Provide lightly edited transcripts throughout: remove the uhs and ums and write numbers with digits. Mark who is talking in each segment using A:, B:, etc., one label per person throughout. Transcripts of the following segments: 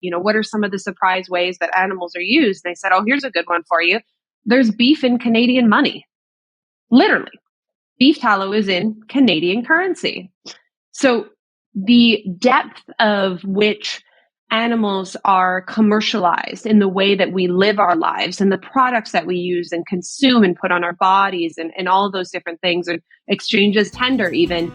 A: what are some of the surprise ways that animals are used? And I said, oh, here's a good one for you. There's beef in Canadian money. Literally, beef tallow is in Canadian currency. So the depth of which animals are commercialized in the way that we live our lives and the products that we use and consume and put on our bodies and all of those different things, and exchanges tender even,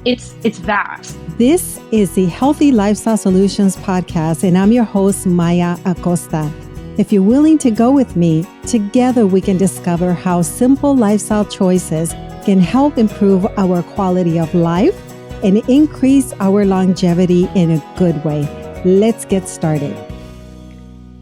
A: it's vast.
B: This is the Healthy Lifestyle Solutions podcast, and I'm your host, Maya Acosta. If you're willing to go with me, together we can discover how simple lifestyle choices can help improve our quality of life and increase our longevity in a good way. Let's get started.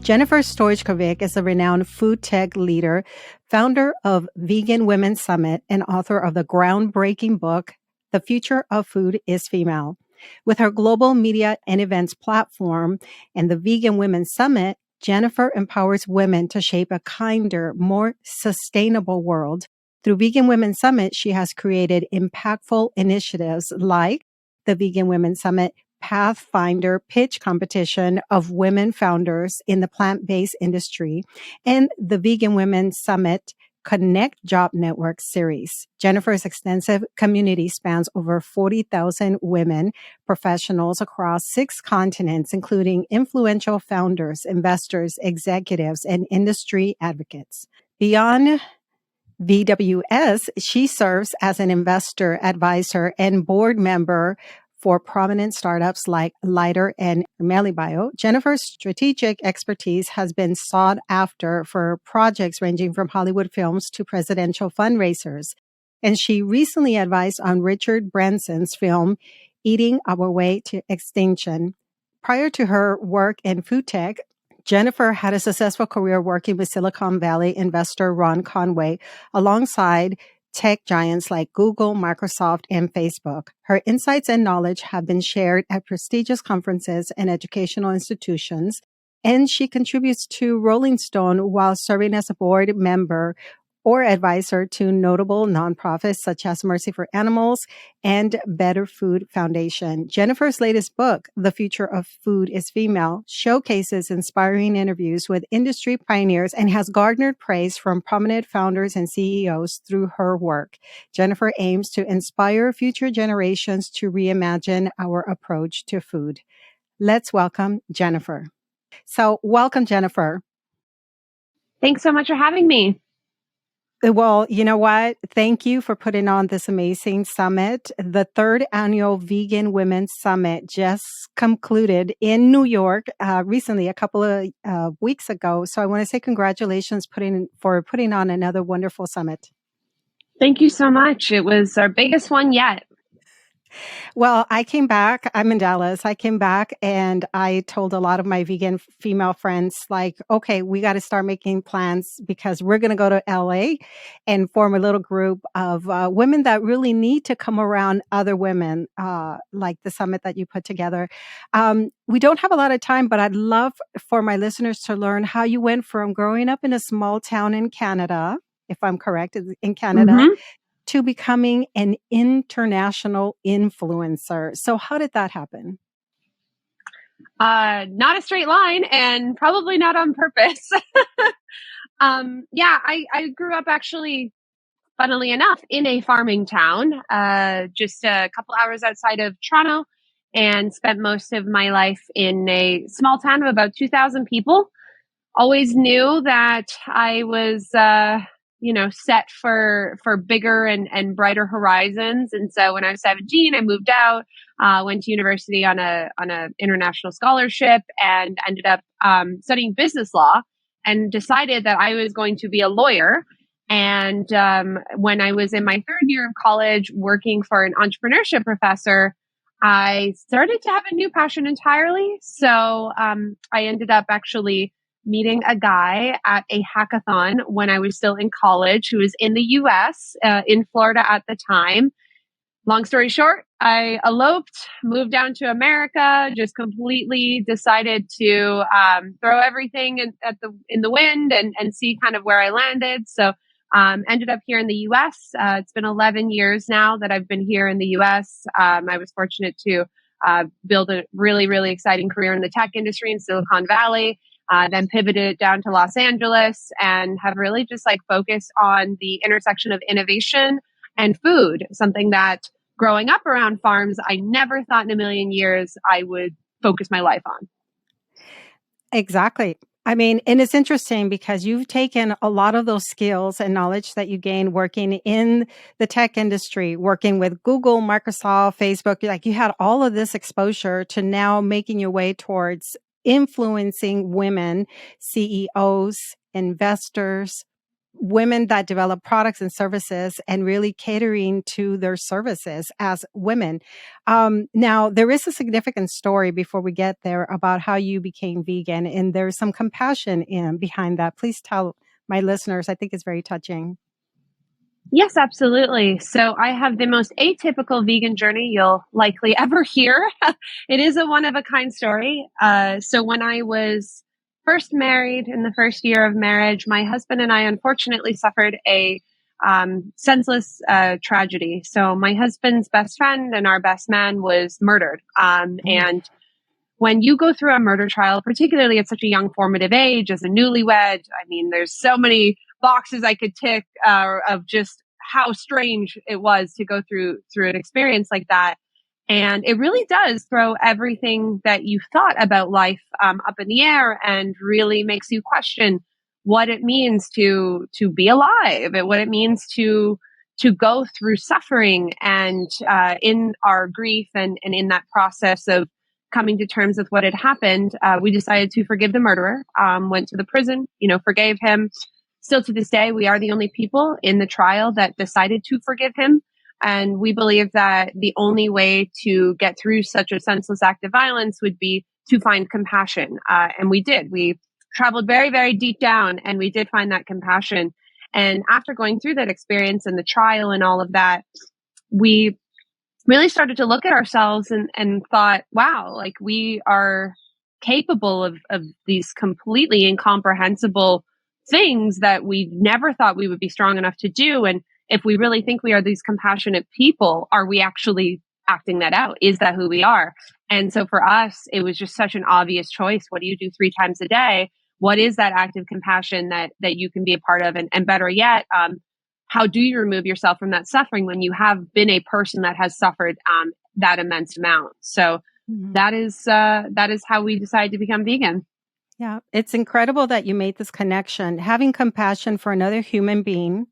B: Jennifer Stojkovic is a renowned food tech leader, founder of Vegan Women Summit, and author of the groundbreaking book, The Future of Food is Female. With her global media and events platform and the Vegan Women Summit, Jennifer empowers women to shape a kinder, more sustainable world. Through Vegan Women Summit, she has created impactful initiatives like the Vegan Women Summit Pathfinder pitch competition of women founders in the plant-based industry and the Vegan Women Summit Connect Job Network series. Jennifer's extensive community spans over 40,000 women professionals across 6 continents, including influential founders, investors, executives, and industry advocates. Beyond VWS, she serves as an investor, advisor, and board member for prominent startups like Lighter and MeliBio. Jennifer's strategic expertise has been sought after for projects ranging from Hollywood films to presidential fundraisers. And she recently advised on Richard Branson's film, Eating Our Way to Extinction. Prior to her work in food tech, Jennifer had a successful career working with Silicon Valley investor Ron Conway alongside tech giants like Google, Microsoft, and Facebook. Her insights and knowledge have been shared at prestigious conferences and educational institutions, and she contributes to Rolling Stone while serving as a board member or advisor to notable nonprofits such as Mercy for Animals and Better Food Foundation. Jennifer's latest book, The Future of Food is Female, showcases inspiring interviews with industry pioneers and has garnered praise from prominent founders and CEOs through her work. Jennifer aims to inspire future generations to reimagine our approach to food. Let's welcome Jennifer. So, welcome, Jennifer.
A: Thanks so much for having me.
B: Well, you know what? Thank you for putting on this amazing summit. The 3rd annual Vegan Women Summit just concluded in New York recently, a couple of weeks ago. So I want to say congratulations for putting on another wonderful summit.
A: Thank you so much. It was our biggest one yet.
B: Well, I came back. I'm in Dallas. I came back and I told a lot of my vegan female friends, like, okay, we got to start making plans because we're going to go to LA and form a little group of women that really need to come around other women, like the summit that you put together. We don't have a lot of time, but I'd love for my listeners to learn how you went from growing up in a small town in Canada, if I'm correct, in Canada,
A: Mm-hmm.
B: to becoming an international influencer. So how did that happen?
A: Not a straight line and probably not on purpose. I grew up actually, funnily enough, in a farming town, just a couple hours outside of Toronto, and spent most of my life in a small town of about 2,000 people. Always knew that I was, set for bigger and brighter horizons. And so when I was 17, I moved out, went to university on a international scholarship, and ended up studying business law, and decided that I was going to be a lawyer. And when I was in my 3rd year of college working for an entrepreneurship professor, I started to have a new passion entirely. So I ended up actually meeting a guy at a hackathon when I was still in college, who was in the US, in Florida at the time. Long story short, I eloped, moved down to America, just completely decided to throw everything in the wind and see kind of where I landed. So ended up here in the US. It's been 11 years now that I've been here in the US. I was fortunate to built a really, really exciting career in the tech industry in Silicon Valley, then pivoted down to Los Angeles and have really just like focused on the intersection of innovation and food, something that growing up around farms, I never thought in a million years I would focus my life on.
B: Exactly. I mean, and it's interesting because you've taken a lot of those skills and knowledge that you gained working in the tech industry, working with Google, Microsoft, Facebook, like you had all of this exposure to now making your way towards influencing women, CEOs, investors, women that develop products and services and really catering to their services as women. Now, there is a significant story before we get there about how you became vegan, and there's some compassion behind that. Please tell my listeners. I think it's very touching.
A: Yes, absolutely. So I have the most atypical vegan journey you'll likely ever hear. It is a one of a kind story. So when I was first married in the first year of marriage, my husband and I unfortunately suffered a senseless tragedy. So my husband's best friend and our best man was murdered. And when you go through a murder trial, particularly at such a young formative age as a newlywed, I mean, there's so many boxes I could tick of just how strange it was to go through an experience like that. And it really does throw everything that you thought about life up in the air and really makes you question what it means to be alive and what it means to go through suffering. And in our grief and in that process of coming to terms with what had happened, we decided to forgive the murderer, went to the prison, forgave him. Still to this day, we are the only people in the trial that decided to forgive him. And we believe that the only way to get through such a senseless act of violence would be to find compassion. And we did. We traveled very, very deep down and we did find that compassion. And after going through that experience and the trial and all of that, we really started to look at ourselves and thought, wow, like we are capable of these completely incomprehensible things that we never thought we would be strong enough to do. And if we really think we are these compassionate people, are we actually acting that out? Is that who we are? And so for us, it was just such an obvious choice. What do you do 3 times a day? What is that act of compassion that you can be a part of? And better yet, how do you remove yourself from that suffering when you have been a person that has suffered that immense amount? So that is how we decided to become vegan.
B: Yeah, it's incredible that you made this connection, having compassion for another human being,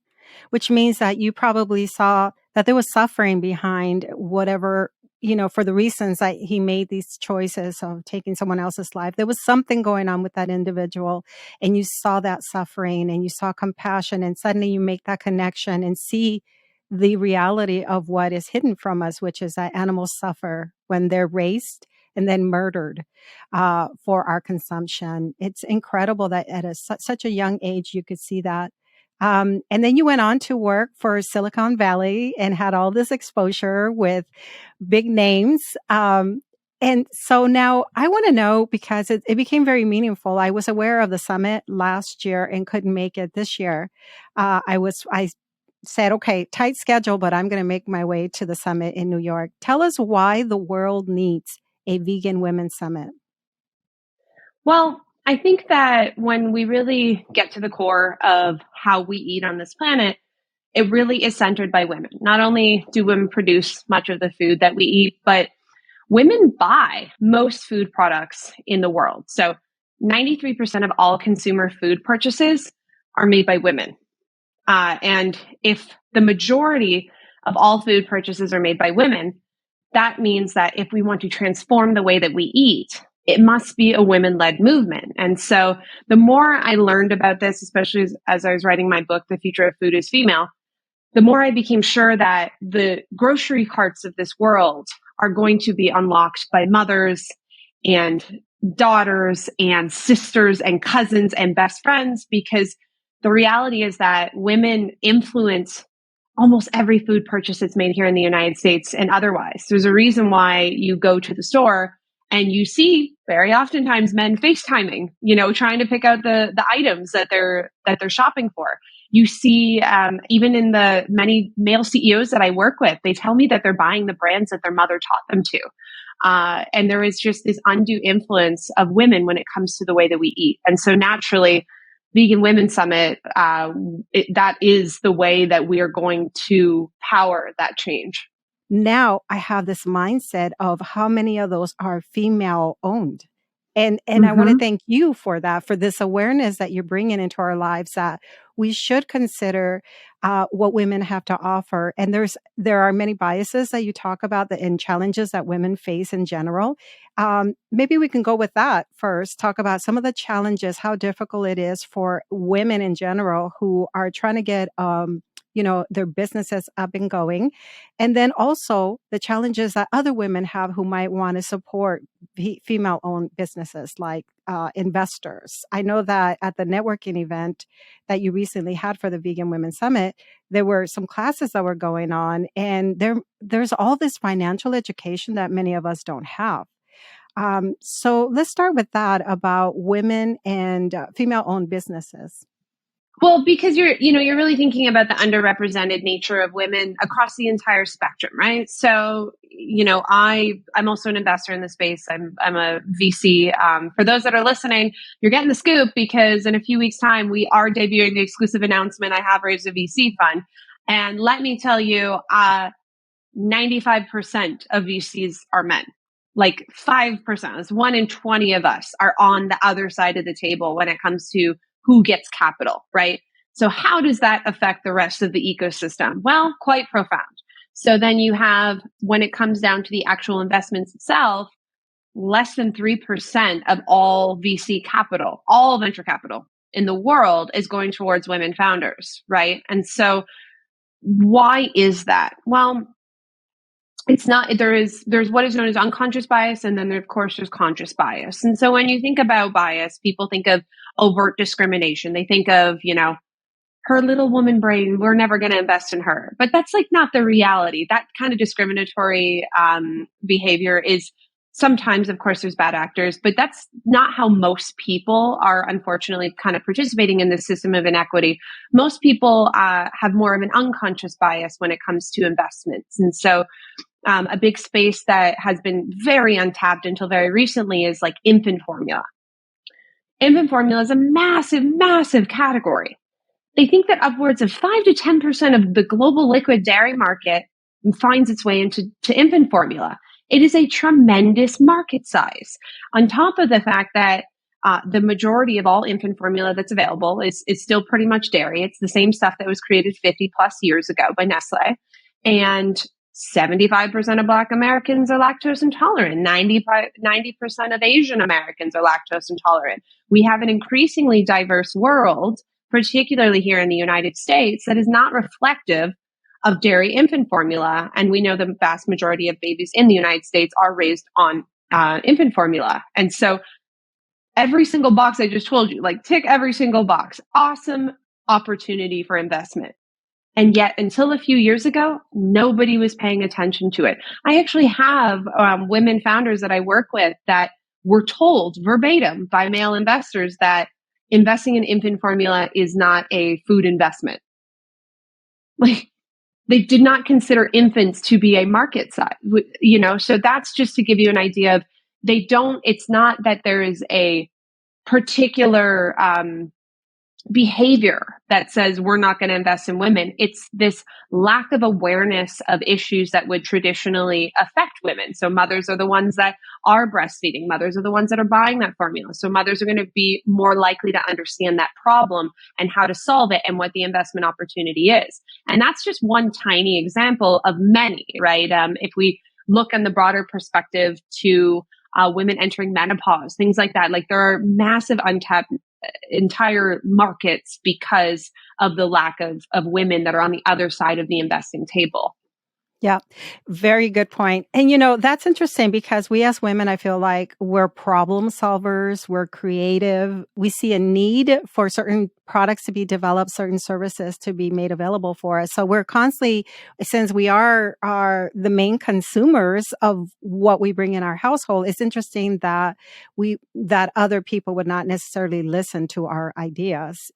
B: which means that you probably saw that there was suffering behind whatever, for the reasons that he made these choices of taking someone else's life. There was something going on with that individual, and you saw that suffering and you saw compassion, and suddenly you make that connection and see the reality of what is hidden from us, which is that animals suffer when they're raised and then murdered for our consumption. It's incredible that at such a young age you could see that. And then you went on to work for Silicon Valley and had all this exposure with big names. And so now I want to know, because it became very meaningful. I was aware of the summit last year and couldn't make it this year. I said, okay, tight schedule, but I'm going to make my way to the summit in New York. Tell us why the world needs a vegan women's summit.
A: Well, I think that when we really get to the core of how we eat on this planet, it really is centered by women. Not only do women produce much of the food that we eat, but women buy most food products in the world. So 93% of all consumer food purchases are made by women. And if the majority of all food purchases are made by women, that means that if we want to transform the way that we eat, it must be a women-led movement. And so the more I learned about this, especially as I was writing my book, The Future of Food is Female, the more I became sure that the grocery carts of this world are going to be unlocked by mothers and daughters and sisters and cousins and best friends, because the reality is that women influence almost every food purchase that's made here in the United States and otherwise. There's a reason why you go to the store and you see very oftentimes men FaceTiming, trying to pick out the items that they're shopping for. You see, even in the many male CEOs that I work with, they tell me that they're buying the brands that their mother taught them to. And there is just this undue influence of women when it comes to the way that we eat. And so naturally, Vegan Women's Summit, that is the way that we are going to power that change.
B: Now I have this mindset of how many of those are female owned. And I want to thank you for that, for this awareness that you're bringing into our lives, that we should consider what women have to offer. And there are many biases that you talk about and challenges that women face in general. Maybe we can go with that first, talk about some of the challenges, how difficult it is for women in general who are trying to get their businesses up and going. And then also the challenges that other women have who might want to support female-owned businesses like investors. I know that at the networking event that you recently had for the Vegan Women's Summit, there were some classes that were going on, and there's all this financial education that many of us don't have. So let's start with that about women and female-owned businesses.
A: Well, because you're really thinking about the underrepresented nature of women across the entire spectrum, right? So, I'm also an investor in the space. I'm a VC. For those that are listening, you're getting the scoop because in a few weeks' time, we are debuting the exclusive announcement. I have raised a VC fund. And let me tell you, 95% of VCs are men. Like 5%, it's 1 in 20 of us are on the other side of the table when it comes to who gets capital, right? So how does that affect the rest of the ecosystem? Well, quite profound. So then you have, when it comes down to the actual investments itself, less than 3% of all VC capital, all venture capital in the world is going towards women founders, right? And so why is that? Well, it's not, there's what is known as unconscious bias, and then there, of course, there's conscious bias. And so when you think about bias, people think of overt discrimination. They think of, her little woman brain, we're never going to invest in her. But that's like not the reality. That kind of discriminatory behavior is sometimes, of course, there's bad actors, but that's not how most people are, unfortunately, kind of participating in this system of inequity. Most people have more of an unconscious bias when it comes to investments. And so a big space that has been very untapped until very recently is like infant formula. Infant formula is a massive, massive category. They think that upwards of 5 to 10% of the global liquid dairy market finds its way into infant formula. It is a tremendous market size. On top of the fact that the majority of all infant formula that's available is still pretty much dairy. It's the same stuff that was created 50 plus years ago by Nestle. And 75% of Black Americans are lactose intolerant. 90% of Asian Americans are lactose intolerant. We have an increasingly diverse world, particularly here in the United States, that is not reflective of dairy infant formula. And we know the vast majority of babies in the United States are raised on infant formula. And so every single box I just told you, like tick every single box, awesome opportunity for investment. And yet, until a few years ago, nobody was paying attention to it. I actually have women founders that I work with that were told verbatim by male investors that investing in infant formula is not a food investment. Like, they did not consider infants to be a market size, so that's just to give you an idea of it's not that there is a particular behavior that says we're not going to invest in women. It's this lack of awareness of issues that would traditionally affect women. So mothers are the ones that are breastfeeding. Mothers are the ones that are buying that formula. So mothers are going to be more likely to understand that problem and how to solve it and what the investment opportunity is. And that's just one tiny example of many, right? If we look on the broader perspective to women entering menopause, things like that, like there are massive untapped entire markets because of the lack of women that are on the other side of the investing table.
B: Yeah, very good point. And, that's interesting because we as women, I feel like we're problem solvers, we're creative. We see a need for certain products to be developed, certain services to be made available for us. So we're constantly, since we are the main consumers of what we bring in our household, it's interesting that other people would not necessarily listen to our ideas,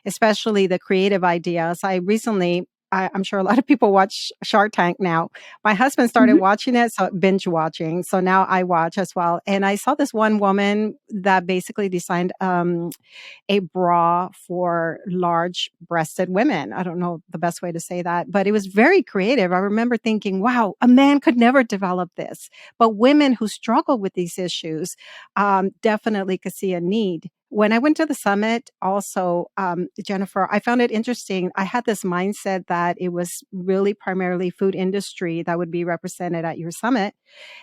B: especially the creative ideas. I recently I'm sure a lot of people watch Shark Tank now. My husband started watching it, so binge watching. So now I watch as well. And I saw this one woman that basically designed a bra for large breasted women. I don't know the best way to say that, but it was very creative. I remember thinking, wow, a man could never develop this. But women who struggle with these issues definitely could see a need. When I went to the summit, also, Jennifer, I found it interesting. I had this mindset that it was really primarily food industry that would be represented at your summit.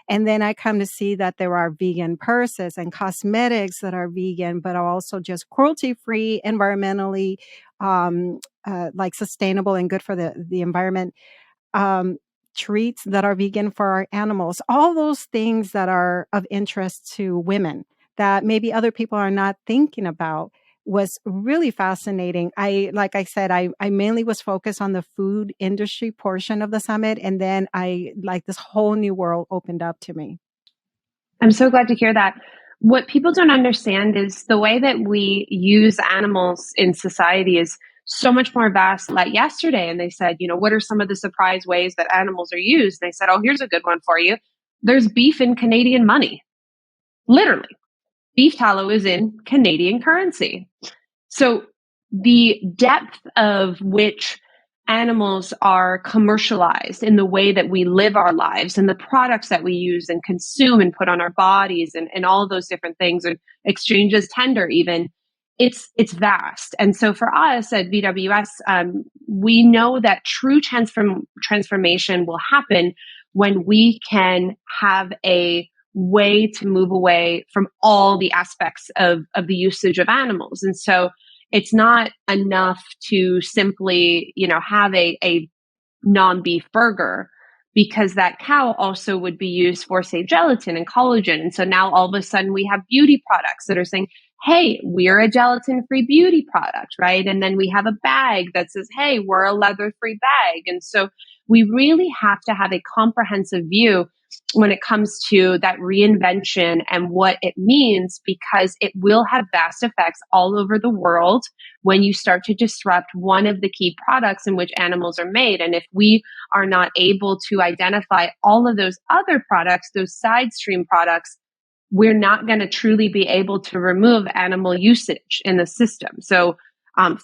B: And then I come to see that there are vegan purses and cosmetics that are vegan, but are also just cruelty free, environmentally, like sustainable and good for the environment. Um, Treats that are vegan for our animals, all those things that are of interest to women that maybe other people are not thinking about was really fascinating. Like I said, I mainly was focused on the food industry portion of the summit. And then this whole new world opened up to me.
A: I'm so glad to hear that. What people don't understand is the way that we use animals in society is so much more vast. Like yesterday, and they said, what are some of the surprise ways that animals are used? They said, oh, here's a good one for you. There's beef in Canadian money. Literally, beef tallow is in Canadian currency. So the depth of which animals are commercialized in the way that we live our lives and the products that we use and consume and put on our bodies and all of those different things, and exchanges tender even, it's vast. And so for us at VWS, we know that true transformation will happen when we can have a way to move away from all the aspects of the usage of animals. And so it's not enough to simply, have a non-beef burger, because that cow also would be used for, say, gelatin and collagen. And so now all of a sudden we have beauty products that are saying, hey, we're a gelatin-free beauty product, right? And then we have a bag that says, hey, we're a leather-free bag. And so we really have to have a comprehensive view when it comes to that reinvention and what it means, because it will have vast effects all over the world when you start to disrupt one of the key products in which animals are made. And if we are not able to identify all of those other products, those side stream products, we're not going to truly be able to remove animal usage in the system. So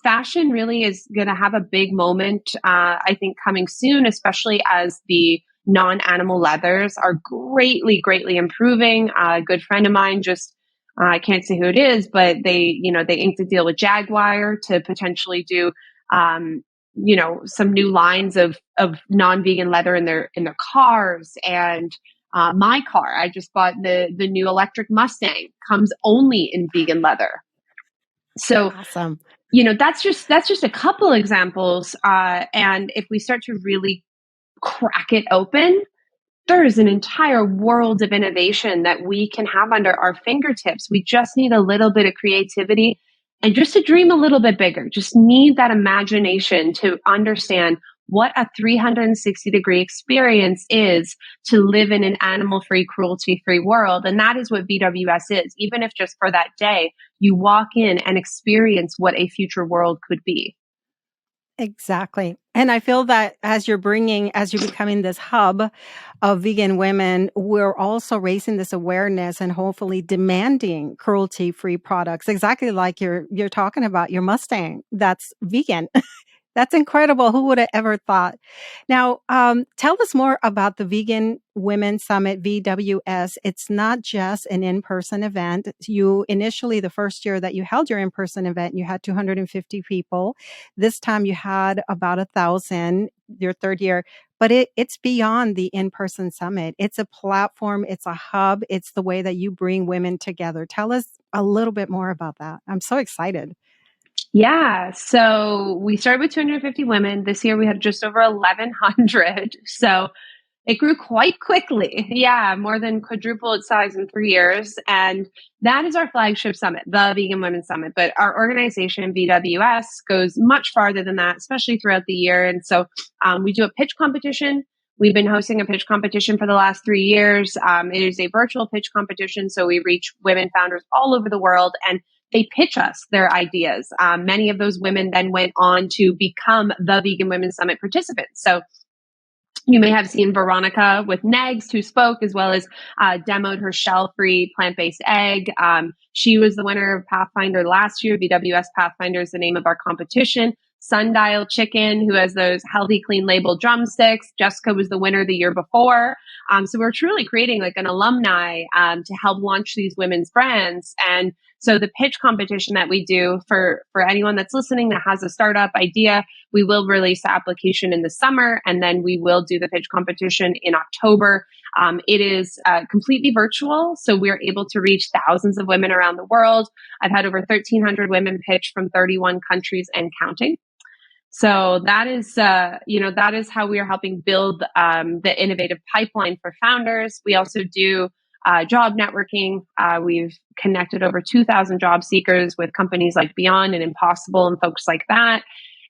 A: fashion really is going to have a big moment, I think, coming soon, especially as the non-animal leathers are greatly, greatly improving. A good friend of mine just, I can't say who it is, but they inked a deal with Jaguar to potentially do, some new lines of non-vegan leather in their cars. And my car, I just bought the new electric Mustang, comes only in vegan leather. So
B: Awesome.
A: that's just a couple examples. And if we start to really crack it open, there is an entire world of innovation that we can have under our fingertips. We just need a little bit of creativity and just to dream a little bit bigger. Just need that imagination to understand what a 360-degree experience is to live in an animal-free, cruelty-free world. And that is what VWS is. Even if just for that day, you walk in and experience what a future world could be.
B: Exactly. And I feel that as you're becoming this hub of vegan women, we're also raising this awareness and hopefully demanding cruelty-free products, exactly like you're talking about your Mustang that's vegan. That's incredible. Who would have ever thought? Now, tell us more about the Vegan Women Summit, VWS. It's not just an in-person event. You initially, the first year that you held your in-person event, you had 250 people. This time you had about 1,000, your third year. But it's beyond the in-person summit. It's a platform. It's a hub. It's the way that you bring women together. Tell us a little bit more about that. I'm so excited.
A: Yeah, so we started with 250 women. This year we had just over 1,100. So it grew quite quickly. Yeah, more than quadruple its size in 3 years. And that is our flagship summit, the Vegan Women Summit. But our organization, VWS, goes much farther than that, especially throughout the year. And so we do a pitch competition. We've been hosting a pitch competition for the last 3 years. It is a virtual pitch competition, so we reach women founders all over the world, and they pitch us their ideas. Many of those women then went on to become the Vegan Women's Summit participants. So you may have seen Veronica with Negs, who spoke, as well as demoed her shell-free plant-based egg. She was the winner of Pathfinder last year. VWS Pathfinder is the name of our competition. Sundial Chicken, who has those healthy, clean label drumsticks. Jessica was the winner the year before. So we're truly creating like an alumni to help launch these women's brands. And so the pitch competition that we do for anyone that's listening that has a startup idea, we will release the application in the summer, and then we will do the pitch competition in October. It is completely virtual, so we're able to reach thousands of women around the world. I've had over 1,300 women pitch from 31 countries and counting. So that is, that is how we are helping build the innovative pipeline for founders. We also do job networking. We've connected over 2,000 job seekers with companies like Beyond and Impossible and folks like that.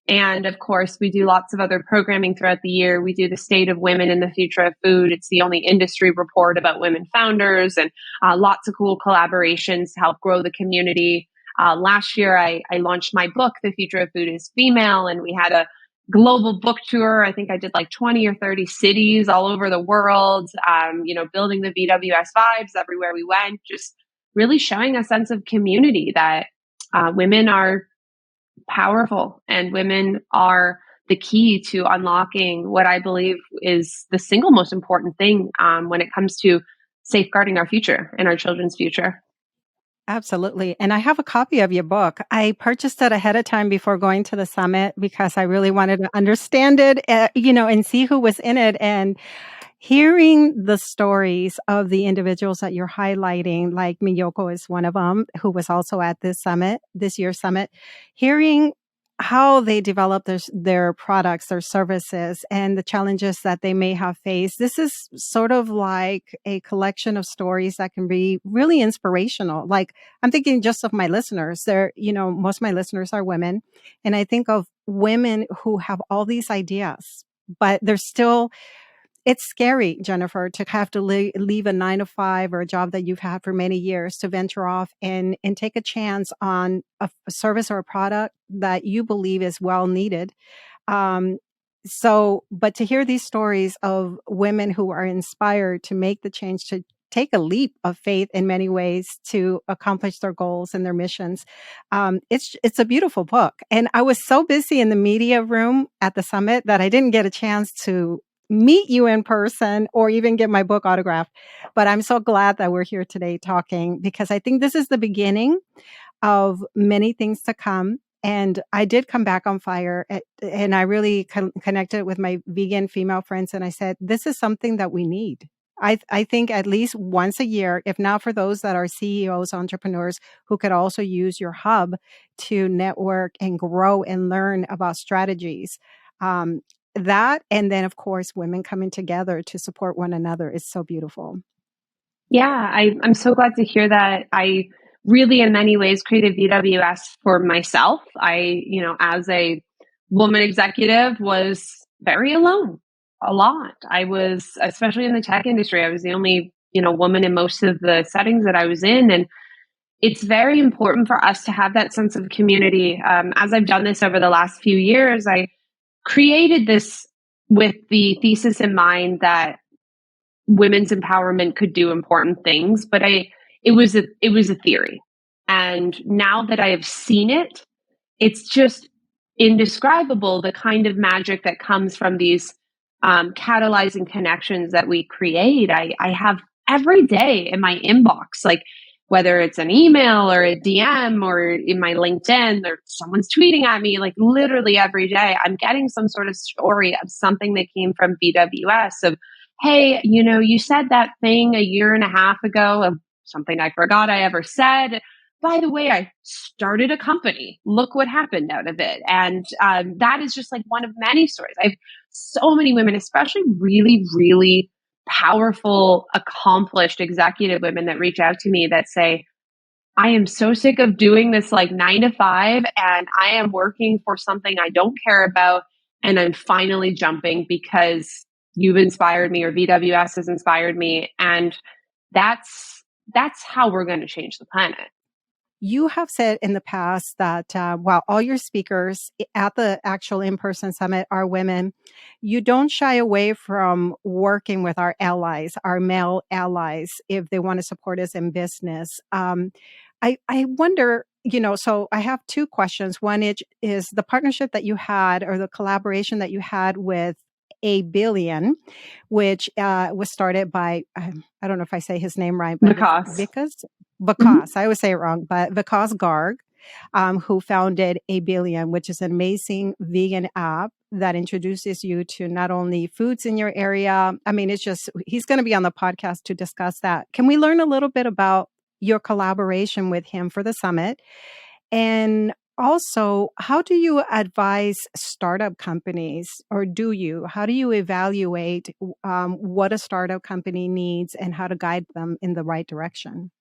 A: And of course, we do lots of other programming throughout the year. We do the State of Women in the Future of Food. It's the only industry report about women founders, and lots of cool collaborations to help grow the community. Last year, I launched my book, The Future of Food is Female, and we had a global book tour. I think I did like 20 or 30 cities all over the world, building the VWS vibes everywhere we went, just really showing a sense of community that women are powerful and women are the key to unlocking what I believe is the single most important thing when it comes to safeguarding our future and our children's future.
B: Absolutely. And I have a copy of your book. I purchased it ahead of time before going to the summit because I really wanted to understand it, and see who was in it. And hearing the stories of the individuals that you're highlighting, like Miyoko is one of them, who was also at this year's summit, hearing how they develop their products, their services, and the challenges that they may have faced. This is sort of like a collection of stories that can be really inspirational. Like, I'm thinking just of my listeners. Most of my listeners are women. And I think of women who have all these ideas, but they're still, it's scary, Jennifer, to have to leave a 9 to 5 or a job that you've had for many years to venture off and take a chance on a service or a product that you believe is well needed. But to hear these stories of women who are inspired to make the change, to take a leap of faith in many ways to accomplish their goals and their missions. It's a beautiful book. And I was so busy in the media room at the summit that I didn't get a chance to meet you in person or even get my book autographed. But I'm so glad that we're here today talking, because I think this is the beginning of many things to come. And I did come back on fire, and I really connected with my vegan female friends. And I said, this is something that we need. I think at least once a year, if not for those that are CEOs, entrepreneurs who could also use your hub to network and grow and learn about strategies. That, and then of course, women coming together to support one another is so beautiful.
A: Yeah, I'm so glad to hear that. I really, in many ways, created VWS for myself. As a woman executive, was very alone a lot. I was, especially in the tech industry, I was the only, woman in most of the settings that I was in. And it's very important for us to have that sense of community. As I've done this over the last few years, I created this with the thesis in mind that women's empowerment could do important things, but it was a theory. And now that I have seen it, it's just indescribable, the kind of magic that comes from these catalyzing connections that we create. I have every day in my inbox, like whether it's an email or a DM or in my LinkedIn, or someone's tweeting at me, like literally every day, I'm getting some sort of story of something that came from VWS of, hey, you said that thing a year and a half ago of something I forgot I ever said. By the way, I started a company. Look what happened out of it. And that is just like one of many stories. I have so many women, especially really, really powerful, accomplished executive women that reach out to me that say, I am so sick of doing this like 9 to 5, and I am working for something I don't care about. And I'm finally jumping because you've inspired me, or VWS has inspired me. And that's how we're going to change the planet.
B: You have said in the past that while all your speakers at the actual in-person summit are women, you don't shy away from working with our allies, our male allies, if they want to support us in business. I wonder, so I have two questions. One is the partnership that you had, or the collaboration that you had with A Billion, which was started by, I don't know if I say his name right, but
A: Vikas.
B: I always say it wrong, but Vikas Garg, who founded A Billion, which is an amazing vegan app that introduces you to not only foods in your area. I mean, he's going to be on the podcast to discuss that. Can we learn a little bit about your collaboration with him for the summit? And also, how do you advise startup companies, or how do you evaluate what a startup company needs and how to guide them in the right direction?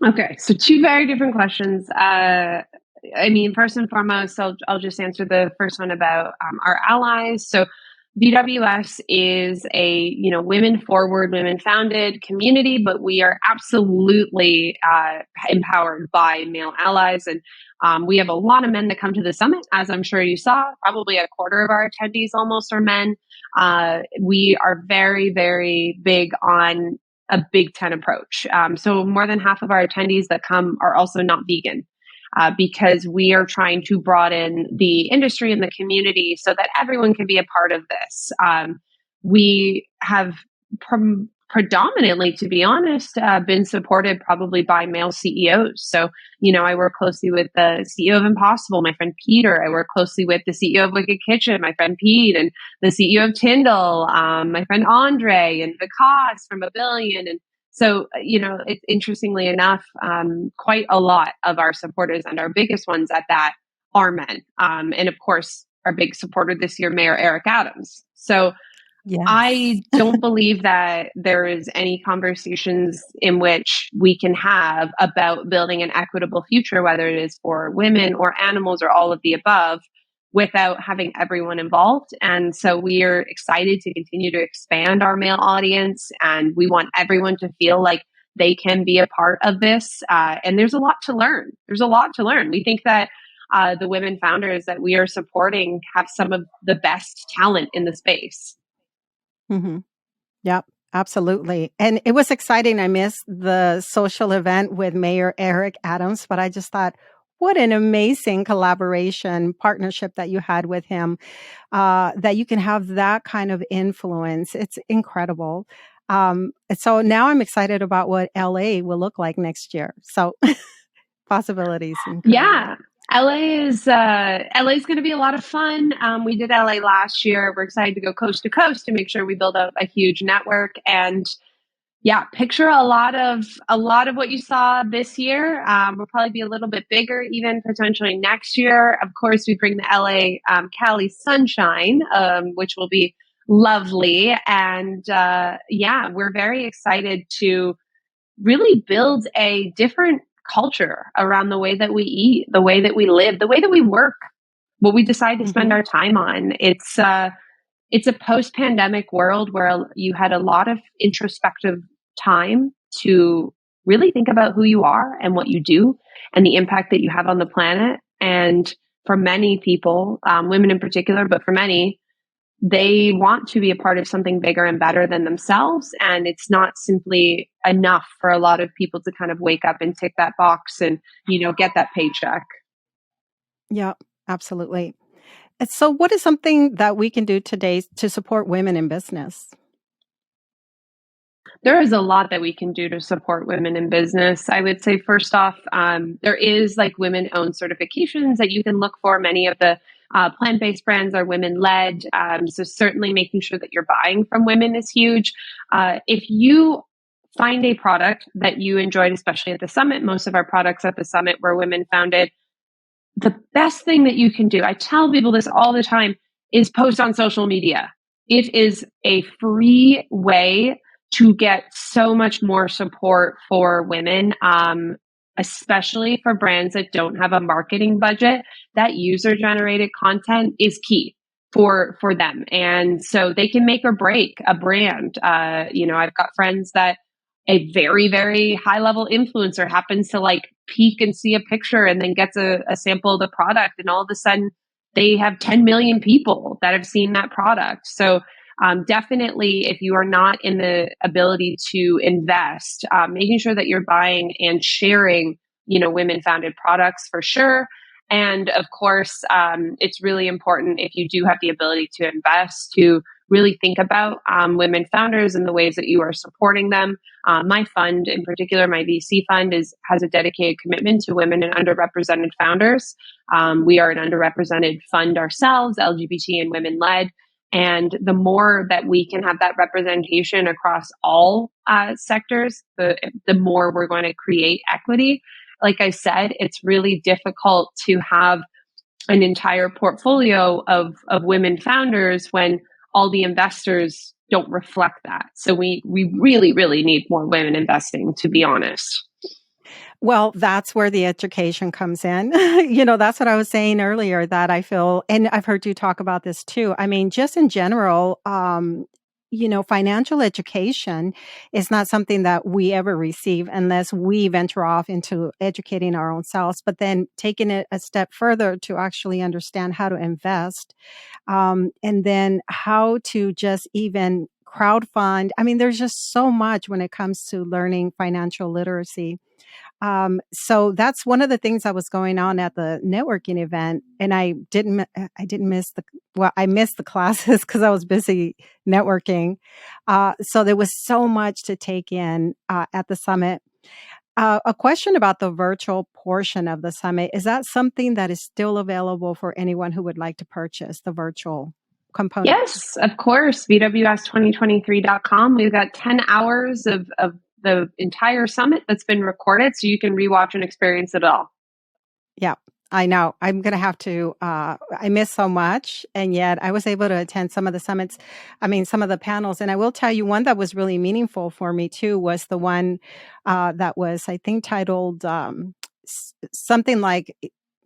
A: Okay, so two very different questions. First and foremost, I'll just answer the first one about our allies. So VWS is a women forward, women founded community, but we are absolutely empowered by male allies, and we have a lot of men that come to the summit, as I'm sure you saw. Probably a quarter of our attendees almost are men. We are very, very big on a Big 10 approach. So more than half of our attendees that come are also not vegan, because we are trying to broaden the industry and the community so that everyone can be a part of this. We have predominantly, to be honest, been supported probably by male CEOs. So, I work closely with the CEO of Impossible, my friend Peter. I work closely with the CEO of Wicked Kitchen, my friend Pete, and the CEO of Tyndall, my friend Andre, and Vikas from A Billion. And so, it's interestingly enough, quite a lot of our supporters, and our biggest ones at that, are men. And of course, our big supporter this year, Mayor Eric Adams. So
B: yes.
A: I don't believe that there is any conversations in which we can have about building an equitable future, whether it is for women or animals or all of the above, without having everyone involved. And so we are excited to continue to expand our male audience, and we want everyone to feel like they can be a part of this. And there's a lot to learn. We think that the women founders that we are supporting have some of the best talent in the space.
B: Mm-hmm. Yep, absolutely. And it was exciting. I missed the social event with Mayor Eric Adams, but I just thought, what an amazing collaboration partnership that you had with him, that you can have that kind of influence. It's incredible. So now I'm excited about what LA will look like next year. So possibilities. Incredible.
A: Yeah. LA is going to be a lot of fun. We did LA last year. We're excited to go coast to coast to make sure we build up a huge network. And yeah, picture a lot of what you saw this year. We'll probably be a little bit bigger, even potentially next year. Of course, we bring the LA Cali sunshine, which will be lovely. And we're very excited to really build a different culture around the way that we eat, the way that we live, the way that we work, what we decide to spend our time on. It's a post-pandemic world where you had a lot of introspective time to really think about who you are and what you do and the impact that you have on the planet. And for many people, women in particular, but for many, they want to be a part of something bigger and better than themselves. And it's not simply enough for a lot of people to kind of wake up and tick that box and, get that paycheck.
B: Yeah, absolutely. So what is something that we can do today to support women in business?
A: There is a lot that we can do to support women in business. I would say, first off, there is women-owned certifications that you can look for. Many of the plant-based brands are women-led. So certainly making sure that you're buying from women is huge. If you find a product that you enjoyed, especially at the summit, most of our products at the summit were women-founded. The best thing that you can do, I tell people this all the time, is post on social media. It is a free way to get so much more support for women, especially for brands that don't have a marketing budget. That user-generated content is key for them. And so they can make or break a brand. I've got friends that a very, very high level influencer happens to like peek and see a picture and then gets a sample of the product. And all of a sudden they have 10 million people that have seen that product. So definitely, if you are not in the ability to invest, making sure that you're buying and sharing, women founded products for sure. And of course, it's really important if you do have the ability to invest to really think about women founders and the ways that you are supporting them. My fund, in particular, my VC fund, has a dedicated commitment to women and underrepresented founders. We are an underrepresented fund ourselves, LGBT and women led. And the more that we can have that representation across all sectors, the more we're going to create equity. Like I said, it's really difficult to have an entire portfolio of women founders when all the investors don't reflect that. So we really, really need more women investing, to be honest.
B: Well, that's where the education comes in. That's what I was saying earlier, that I feel, and I've heard you talk about this too. I mean, just in general, financial education is not something that we ever receive unless we venture off into educating our own selves, but then taking it a step further to actually understand how to invest, and then how to just even crowdfund. I mean, there's just so much when it comes to learning financial literacy. So that's one of the things that was going on at the networking event, and I didn't miss I missed the classes because I was busy networking. So there was so much to take in at the summit. A question about the virtual portion of the summit: is that something that is still available for anyone who would like to purchase the virtual component?
A: Yes, of course. VWS2023.com. We've got 10 hours of the entire summit that's been recorded, so you can rewatch and experience it all.
B: Yeah, I know. I'm going to have to, I miss so much. And yet I was able to attend some of the summits, some of the panels. And I will tell you, one that was really meaningful for me too was the one that was, I think, titled something like,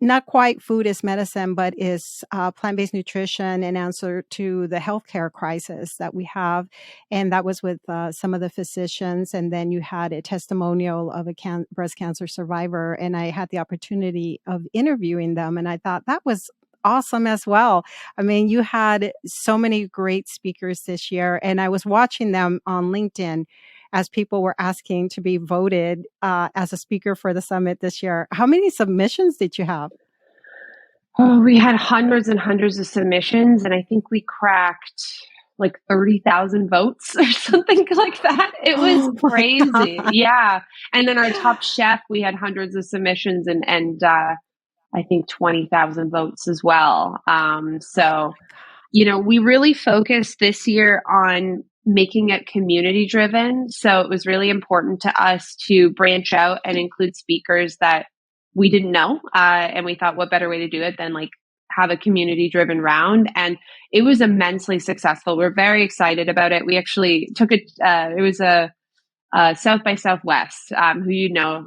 B: not quite food is medicine, but is plant-based nutrition, an answer to the healthcare crisis that we have. And that was with some of the physicians. And then you had a testimonial of a breast cancer survivor. And I had the opportunity of interviewing them. And I thought that was awesome as well. I mean, you had so many great speakers this year. And I was watching them on LinkedIn as people were asking to be voted as a speaker for the summit this year. How many submissions did you have?
A: Oh, we had hundreds and hundreds of submissions, and I think we cracked like 30,000 votes or something like that. It was crazy. Yeah. And then our top chef, we had hundreds of submissions and I think 20,000 votes as well. We really focused this year on making it community driven. So it was really important to us to branch out and include speakers that we didn't know. And we thought, what better way to do it than like have a community driven round? And it was immensely successful. We're very excited about it. We actually took it was a South by Southwest, who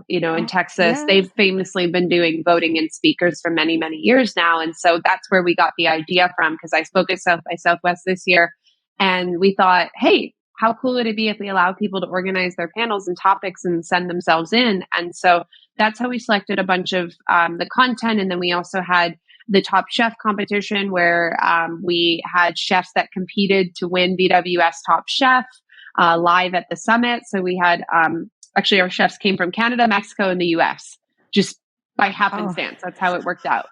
A: in Texas.
B: Yeah.
A: They've famously been doing voting and speakers for many, many years now. And so that's where we got the idea from, because I spoke at South by Southwest this year and we thought, hey, how cool would it be if we allow people to organize their panels and topics and send themselves in? And so that's how we selected a bunch of the content. And then we also had the Top Chef competition where we had chefs that competed to win VWS Top Chef live at the summit. So we had actually our chefs came from Canada, Mexico, and the US, just by happenstance. That's how it worked out.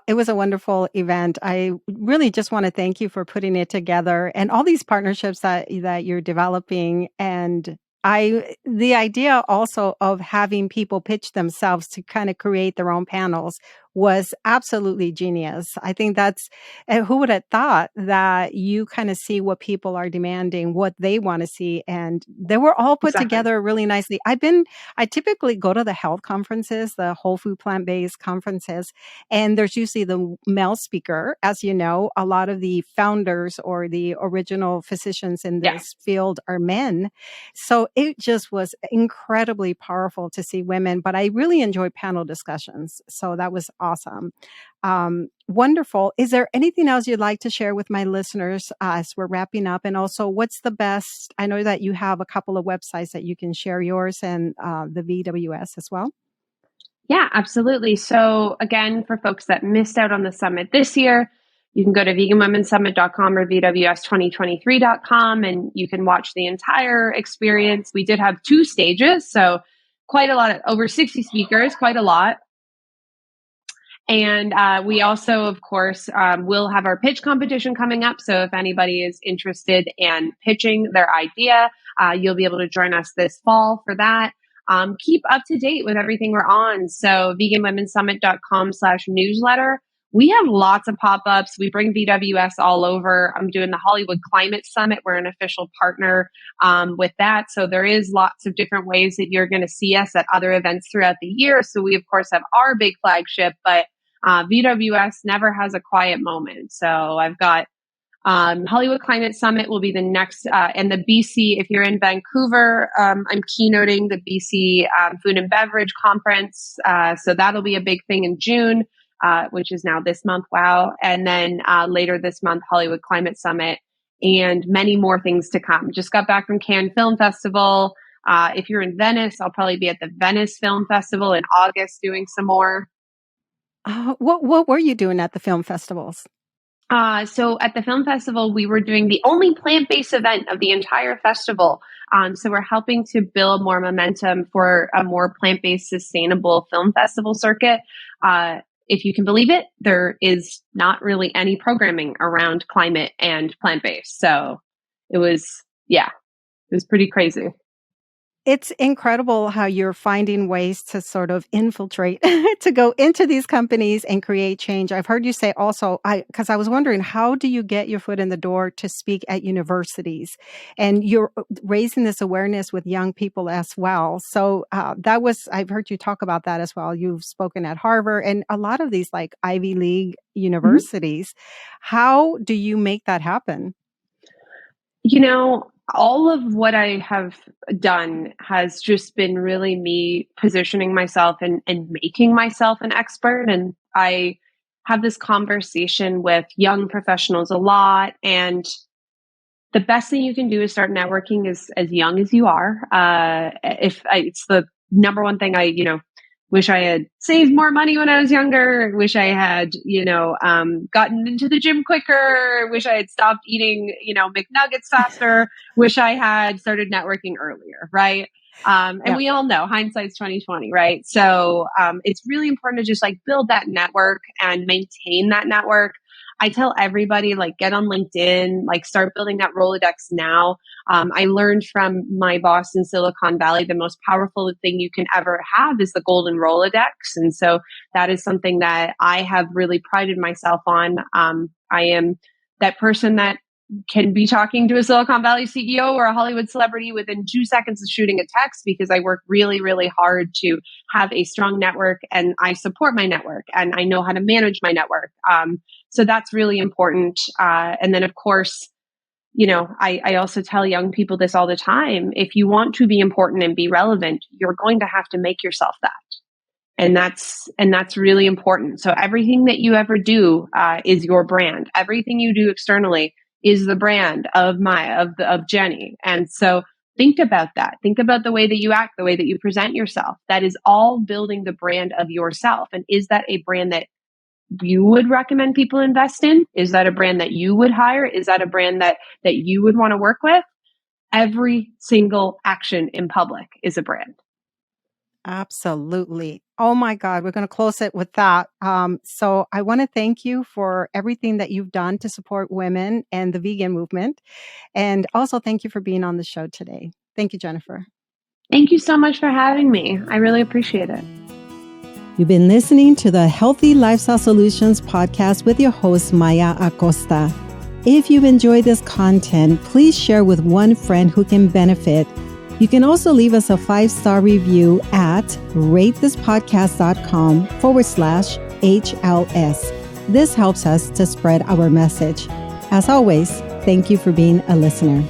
B: It was a wonderful event. I really just want to thank you for putting it together and all these partnerships that you're developing. And the idea also of having people pitch themselves to kind of create their own panels was absolutely genius. I think who would have thought that you kind of see what people are demanding, what they want to see, and they were all put together really nicely. I typically go to the health conferences, the whole food plant-based conferences, and there's usually the male speaker. As you know, a lot of the founders or the original physicians in this field are men. So it just was incredibly powerful to see women, but I really enjoyed panel discussions. So that was awesome. Wonderful. Is there anything else you'd like to share with my listeners as we're wrapping up? And also, what's the best? I know that you have a couple of websites that you can share, yours and the VWS as well.
A: Yeah, absolutely. So again, for folks that missed out on the summit this year, you can go to veganwomensummit.com or VWS2023.com and you can watch the entire experience. We did have 2 stages, so quite a lot, over 60 speakers, quite a lot. And we also, of course, will have our pitch competition coming up. So if anybody is interested in pitching their idea, you'll be able to join us this fall for that. Keep up to date with everything we're on. So veganwomensummit.com/newsletter. We have lots of pop-ups. We bring VWS all over. I'm doing the Hollywood Climate Summit. We're an official partner with that. So there is lots of different ways that you're going to see us at other events throughout the year. So we, of course, have our big flagship, but VWS never has a quiet moment. So I've got Hollywood Climate Summit will be the next, and the BC, if you're in Vancouver, I'm keynoting the BC Food and Beverage Conference. So that'll be a big thing in June, which is now this month. Wow. And then later this month, Hollywood Climate Summit and many more things to come. Just got back from Cannes Film Festival. If you're in Venice, I'll probably be at the Venice Film Festival in August doing some more.
B: What were you doing at the film festivals?
A: So at the film festival, we were doing the only plant-based event of the entire festival. So we're helping to build more momentum for a more plant-based, sustainable film festival circuit. If you can believe it, there is not really any programming around climate and plant-based. So it was pretty crazy.
B: It's incredible how you're finding ways to sort of infiltrate, to go into these companies and create change. I've heard you say also, because I was wondering, how do you get your foot in the door to speak at universities? And you're raising this awareness with young people as well. So I've heard you talk about that as well. You've spoken at Harvard and a lot of these like Ivy League universities. Mm-hmm. How do you make that happen?
A: All of what I have done has just been really me positioning myself and making myself an expert. And I have this conversation with young professionals a lot. And the best thing you can do is start networking as young as you are. It's the number one thing wish I had saved more money when I was younger. Wish I had, gotten into the gym quicker. Wish I had stopped eating, McNuggets faster. Wish I had started networking earlier, right? And we all know hindsight's 20/20, right? So it's really important to just build that network and maintain that network. I tell everybody, get on LinkedIn, start building that Rolodex now. I learned from my boss in Silicon Valley, the most powerful thing you can ever have is the golden Rolodex. And so that is something that I have really prided myself on. I am that person that can be talking to a Silicon Valley CEO or a Hollywood celebrity within 2 seconds of shooting a text because I work really, really hard to have a strong network and I support my network and I know how to manage my network. So that's really important. And then of course, I also tell young people this all the time. If you want to be important and be relevant, you're going to have to make yourself that. And that's really important. So everything that you ever do is your brand. Everything you do externally is the brand of Jenny. And so think about that. Think about the way that you act, the way that you present yourself. That is all building the brand of yourself. And is that a brand that you would recommend people invest in? Is that a brand that you would hire? Is that a brand that you would want to work with? Every single action in public is a brand.
B: Absolutely. Oh my God, we're going to close it with that. So I want to thank you for everything that you've done to support women and the vegan movement. And also thank you for being on the show today. Thank you, Jennifer.
A: Thank you so much for having me. I really appreciate it.
B: You've been listening to the Healthy Lifestyle Solutions podcast with your host, Maya Acosta. If you've enjoyed this content, please share with one friend who can benefit. You can also leave us a 5-star review at ratethispodcast.com/HLS. This helps us to spread our message. As always, thank you for being a listener.